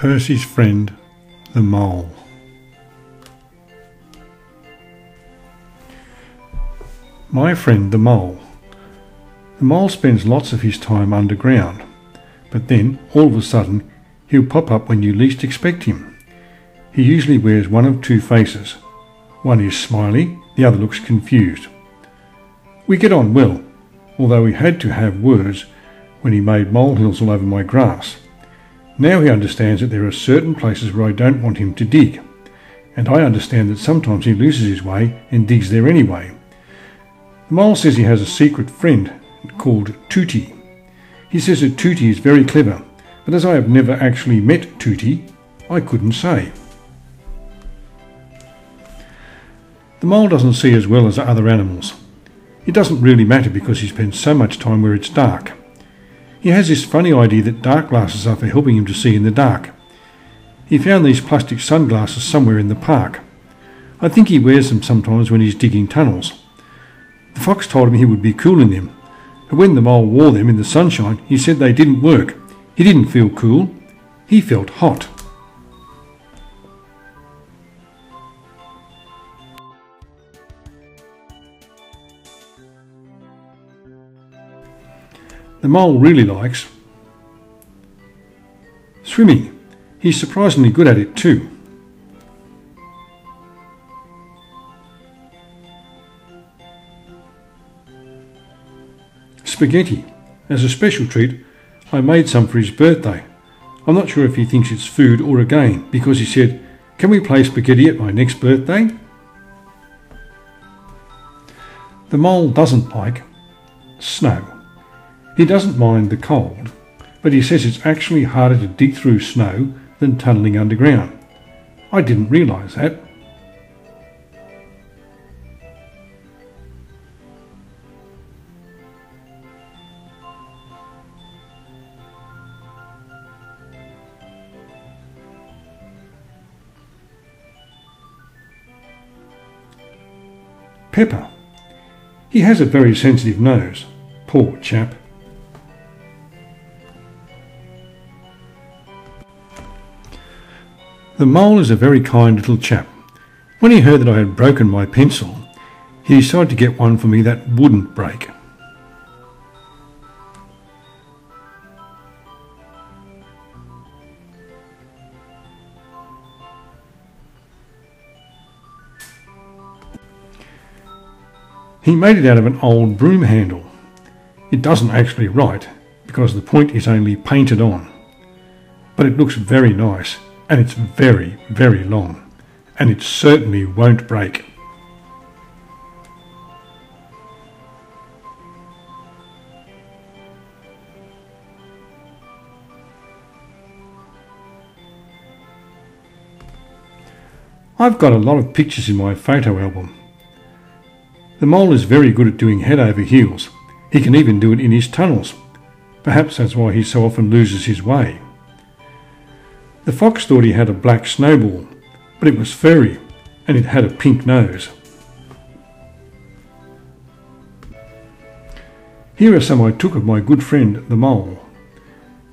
Percy's friend, the mole. My friend the mole. The mole spends lots of his time underground, but then, all of a sudden, he'll pop up when you least expect him. He usually wears one of two faces. One is smiley, the other looks confused. We get on well, although we had to have words when he made molehills all over my grass. Now he understands that there are certain places where I don't want him to dig, and I understand that sometimes he loses his way and digs there anyway. The mole says he has a secret friend called Tooty. He says that Tooty is very clever, but as I have never actually met Tooty, I couldn't say. The mole doesn't see as well as other animals. It doesn't really matter because he spends so much time where it's dark. He has this funny idea that dark glasses are for helping him to see in the dark. He found these plastic sunglasses somewhere in the park. I think he wears them sometimes when he's digging tunnels. The fox told him he would be cool in them, but when the mole wore them in the sunshine, he said they didn't work. He didn't feel cool, he felt hot. The mole really likes swimming. He's surprisingly good at it too. Spaghetti. As a special treat, I made some for his birthday. I'm not sure if he thinks it's food or a game, because he said, "Can we play spaghetti at my next birthday?" The mole doesn't like snow. He doesn't mind the cold, but he says it's actually harder to dig through snow than tunnelling underground. I didn't realise that. Pepper. He has a very sensitive nose. Poor chap. The mole is a very kind little chap. When he heard that I had broken my pencil, he decided to get one for me that wouldn't break. He made it out of an old broom handle. It doesn't actually write because the point is only painted on. But it looks very nice, and it's very, very long, and it certainly won't break. I've got a lot of pictures in my photo album. The mole is very good at doing head over heels. He can even do it in his tunnels. Perhaps that's why he so often loses his way. The fox thought he had a black snowball, but it was furry and it had a pink nose. Here are some I took of my good friend the mole.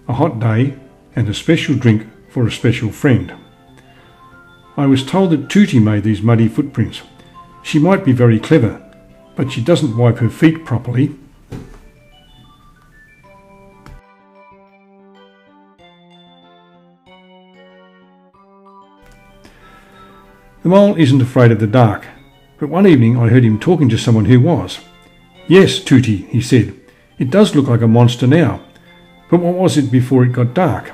A hot day and a special drink for a special friend. I was told that Tooty made these muddy footprints. She might be very clever, but she doesn't wipe her feet properly. The mole isn't afraid of the dark, but one evening I heard him talking to someone who was. "Yes, Tooty," he said, "it does look like a monster now, but what was it before it got dark?"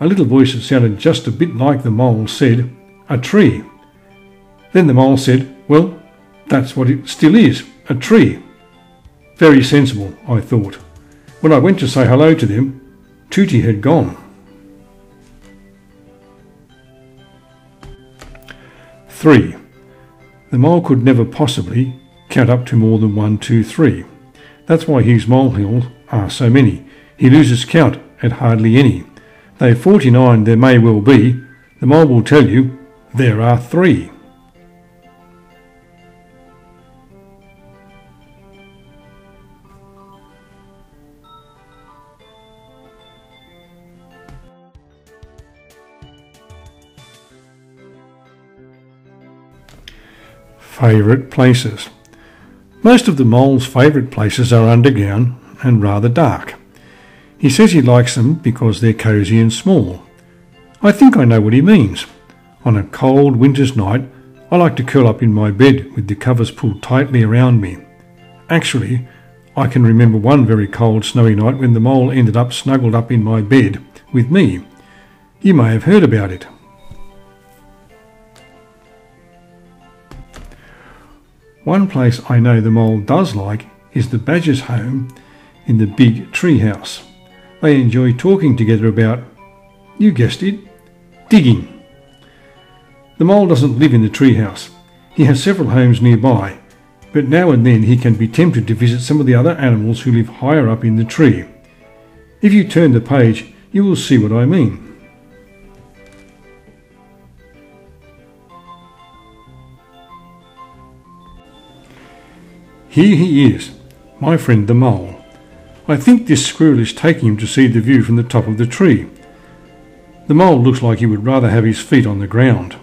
A little voice that sounded just a bit like the mole said, "A tree." Then the mole said, "Well, that's what it still is, a tree." Very sensible, I thought. When I went to say hello to them, Tooty had gone. 3. The mole could never possibly count up to more than 1, 2, 3. That's why his molehills are so many. He loses count at hardly any. Though 49 there may well be, the mole will tell you there are 3. Favourite places. Most of the mole's favourite places are underground and rather dark. He says he likes them because they're cosy and small. I think I know what he means. On a cold winter's night, I like to curl up in my bed with the covers pulled tightly around me. Actually, I can remember one very cold snowy night when the mole ended up snuggled up in my bed with me. You may have heard about it. One place I know the mole does like is the badger's home in the big tree house. They enjoy talking together about, you guessed it, digging. The mole doesn't live in the tree house. He has several homes nearby, but now and then he can be tempted to visit some of the other animals who live higher up in the tree. If you turn the page, you will see what I mean. Here he is, my friend the mole. I think this squirrel is taking him to see the view from the top of the tree. The mole looks like he would rather have his feet on the ground.